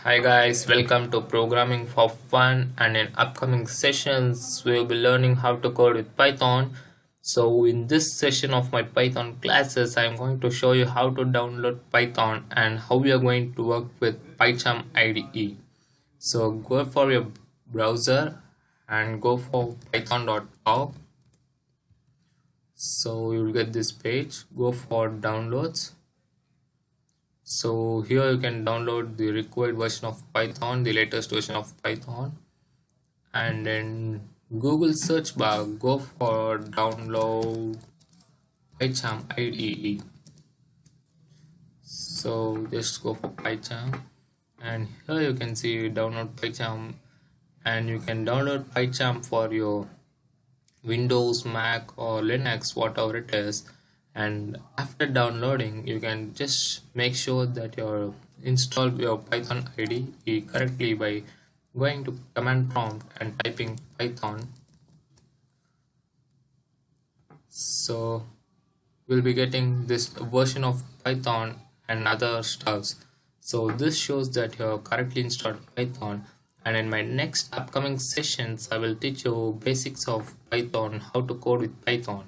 Hi guys, welcome to Programming for Fun, and in upcoming sessions we will be learning how to code with Python. So in this session of my Python classes I am going to show you how to download Python and how we are going to work with PyCharm IDE. So go for your browser and go for python.org. So you will get this page. Go for downloads. So here you can download the required version of Python, the latest version of Python, and in Google search bar go for download PyCharm IDE. So just go for PyCharm, and here you can see download PyCharm, and you can download PyCharm for your Windows, Mac or Linux, whatever it is. And after downloading you can just make sure that you install your Python IDE correctly by going to command prompt and typing Python. So we'll be getting this version of Python and other stuffs. So this shows that you have correctly installed Python, and in my next upcoming sessions I will teach you basics of Python, how to code with Python.